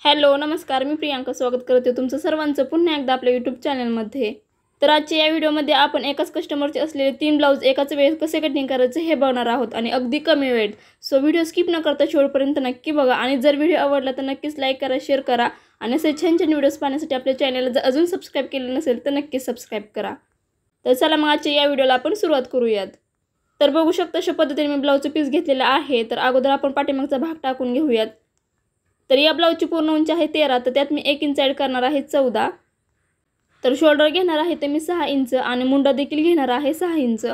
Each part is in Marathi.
हॅलो नमस्कार, मी प्रियांका स्वागत करते तुमचं सर्वांचं पुन्हा एकदा आपल्या यूट्यूब चॅनलमध्ये। तर आजच्या या व्हिडिओमध्ये आपण एकाच कस्टमरचे असलेले 3 ब्लाउज एकाच वेळेस कसे कटिंग करायचे हे बघणार आहोत आणि अगदी कमी वेळेत। सो व्हिडिओ स्किप न करता शेवटपर्यंत नक्की बघा आणि जर व्हिडिओ आवडला तर नक्कीच लाईक करा, शेअर करा आणि असे छान छान व्हिडिओज पाहण्यासाठी आपल्या चॅनलला जर अजून सबस्क्राइब केलं नसेल तर नक्की सबस्क्राइब करा। तर चला मग आजच्या या व्हिडिओला आपण सुरुवात करूयात। तर बघू शकता अशा पद्धतीने मी ब्लाउजचा पीस घेतलेला आहे। तर अगोदर आपण पाठीमागचा भाग टाकून घेऊयात। तर या ब्लाउजची पूर्ण उंची आहे 13, तर त्यात मी 1 इंच ॲड करणार आहे 14। तर शोल्डर घेणार आहे ते मी 6 इंच आणि मुंडा देखील घेणार आहे 6 इंच।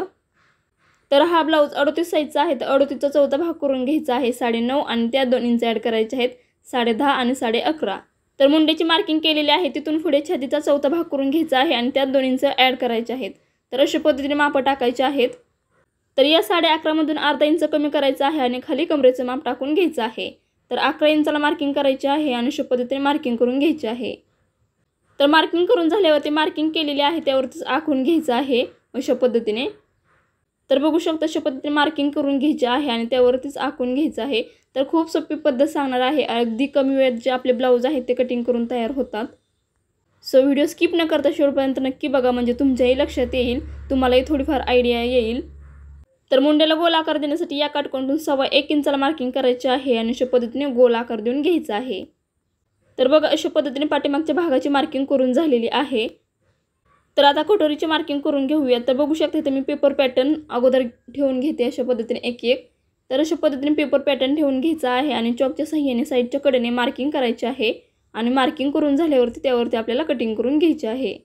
तर हा ब्लाउज 38 साइजचा आहे, तर 38चा चौथा भाग करून घ्यायचा आहे 9.5 आणि त्यात 2 इंच ॲड करायचे आहेत 10.5 आणि 11.5। तर मुंड्याची मार्किंग केलेली आहे, तिथून पुढे छातीचा चौथा भाग करून घ्यायचा आहे आणि त्यात 2 इंच ॲड करायचे आहेत। तर अशा पद्धतीने माप टाकायचे आहेत। तर या 11.5 मधून अर्धा इंच कमी करायचं आहे आणि खाली कमरेचं माप टाकून घ्यायचं आहे। तर 11 इंचाला मार्किंग करायची आहे आणि अशा पद्धतीने मार्किंग करून घ्यायची आहे। तर मार्किंग करून झाल्यावरती मार्किंग केलेली आहे त्यावरतीच आखून घ्यायचं आहे अशा पद्धतीने। तर बघू शकता अशा पद्धतीने मार्किंग करून घ्यायची आहे आणि त्यावरतीच आखून घ्यायचं आहे। तर खूप सोपी पद्धत सांगणार आहे, अगदी कमी वेळेत जे आपले ब्लाउज आहेत ते कटिंग करून तयार होतात। सो व्हिडिओ स्किप न करता शेवटपर्यंत नक्की बघा, म्हणजे तुमच्याही लक्षात येईल, तुम्हालाही थोडीफार आयडिया येईल। तर मुंड्याला गोल आकार देण्यासाठी या काटकोनातून 1.25 इंचाला मार्किंग करायचे आहे आणि अशा पद्धतीने गोल आकार देऊन घ्यायचा आहे। तर बघा अशा पद्धतीने पाठीमागच्या भागाची मार्किंग करून झालेली आहे। तर आता कटोरीची मार्किंग करून घेऊया। तर बघू शकता इथे मी पेपर पॅटर्न अगोदर ठेवून घेते अशा पद्धतीने एक। तर अशा पद्धतीने पेपर पॅटर्न ठेवून घ्यायचा आहे आणि चॉकच्या सहाय्याने साईडच्या कडेने मार्किंग करायची आहे आणि मार्किंग करून झाल्यावरती त्यावरती आपल्याला कटिंग करून घ्यायची आहे।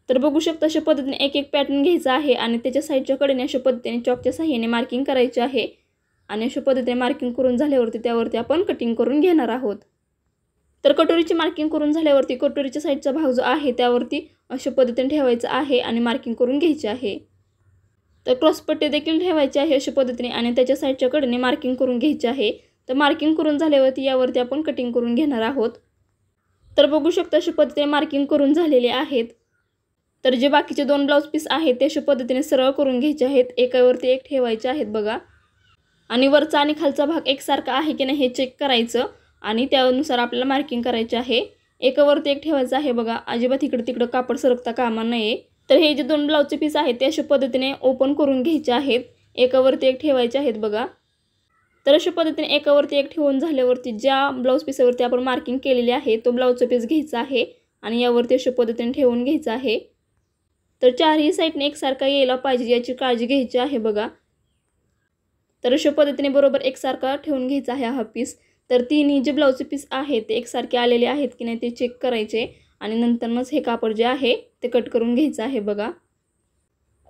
तर बघू शकता अशा पद्धतीने एक पॅटर्न घ्यायचा आहे आणि त्याच्या साईडच्या कडेने अशा पद्धतीने चॉकच्या सहाय्याने मार्किंग करायची आहे आणि अशा पद्धतीने मार्किंग करून झाल्यावरती त्यावरती आपण कटिंग करून घेणार आहोत। तर कटोरीची मार्किंग करून झाल्यावरती कटोरीच्या साईडचा भाग जो आहे त्यावरती अशा पद्धतीने ठेवायचा आहे आणि मार्किंग करून घ्यायची आहे। तर क्रॉसपट्टी देखील ठेवायची आहे अशा पद्धतीने आणि त्याच्या साईडच्या कडेने मार्किंग करून घ्यायची आहे। तर मार्किंग करून झाल्यावरती यावरती आपण कटिंग करून घेणार आहोत। तर बघू शकता अशा पद्धतीने मार्किंग करून झालेले आहेत। तर जे बाकीचे 2 ब्लाउज पीस आहेत ते अशा पद्धतीने सरळ करून घ्यायचे आहेत, एकावरती एक ठेवायचे आहेत बघा आणि वरचा आणि खालचा भाग एकसारखा आहे की नाही हे चेक करायचं आणि त्यानुसार आपल्याला मार्किंग करायचे आहे। एकावरती एक ठेवायचं आहे बघा, अजिबात इकडे तिकडे कापड सरकता कामा नये। तर हे जे 2 ब्लाउजचे पीस आहेत ते अशा पद्धतीने ओपन करून घ्यायचे आहेत, एकावरती एक ठेवायचे आहेत बघा। तर अशा पद्धतीने एकावरती एक ठेवून झाल्यावरती ज्या ब्लाउज पीसवरती आपण मार्किंग केलेली आहे तो ब्लाउजचा पीस घ्यायचा आहे आणि यावरती अशा पद्धतीने ठेवून घ्यायचा आहे। तर चारही साईडने एकसारखा यायला पाहिजे याची काळजी घ्यायची आहे बघा। तर अशा पद्धतीने बरोबर एकसारखा ठेवून घ्यायचा आहे हा पीस। तर तिन्ही जे ब्लाउजचे पीस आहेत ते एकसारखे आलेले आहेत की नाही ते चेक करायचे आणि नंतरच हे कापड जे आहे ते कट करून घ्यायचं आहे बघा।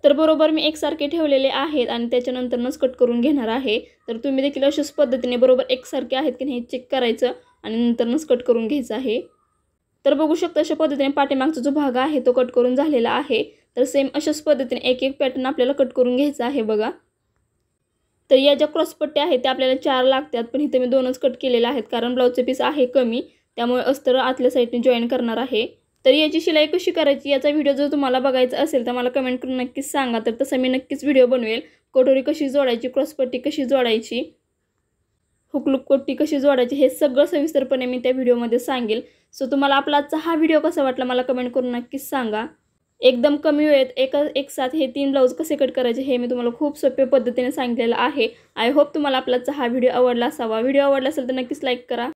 तर बरोबर मी एकसारखे ठेवलेले आहेत आणि त्याच्यानंतरच कट करून घेणार आहे। तर तुम्ही देखील अशाच पद्धतीने बरोबर एकसारखे आहेत की नाही चेक करायचं आणि नंतरच कट करून घ्यायचं आहे। तर बघू शकता अशा पद्धतीने पाठीमागचा जो भाग आहे तो कट करून झालेला आहे। तर सेम अशाच पद्धतीने एक पॅटर्न आपल्याला कट करून घ्यायचा आहे बघा। तर या ज्या क्रॉसपट्ट्या आहेत त्या आपल्याला 4 लागतात, पण इथे मी 2च कट केलेले आहेत कारण ब्लाउजचे पीस आहे कमी, त्यामुळे अस्तर आतल्या साईडने जॉईन करणार आहे। तर याची शिलाई कशी करायची याचा व्हिडिओ जर तुम्हाला बघायचा असेल तर मला कमेंट करून नक्कीच सांगा, तर तसं मी नक्कीच व्हिडिओ बनवेल। कटोरी कशी जोडायची, क्रॉसपट्टी कशी जोडायची, हुकलूक पट्टी कशी जोडायची हे सगळं सविस्तरपणे मी त्या व्हिडिओमध्ये सांगेल। सो तुम्हाला आपला आजचा हा व्हिडिओ कसा वाटला मला कमेंट करून नक्कीच सांगा। एकदम कमी वेळेत एक साथ हे 3 ब्लाउज कसे कट करायचे हे मी तुम्हाला खूप सोप्या पद्धतीने सांगितलेलं आहे। आय होप तुम्हाला आपला आजचा हा व्हिडिओ आवडला असावा। व्हिडिओ आवडला असेल तर नक्कीच लाईक करा।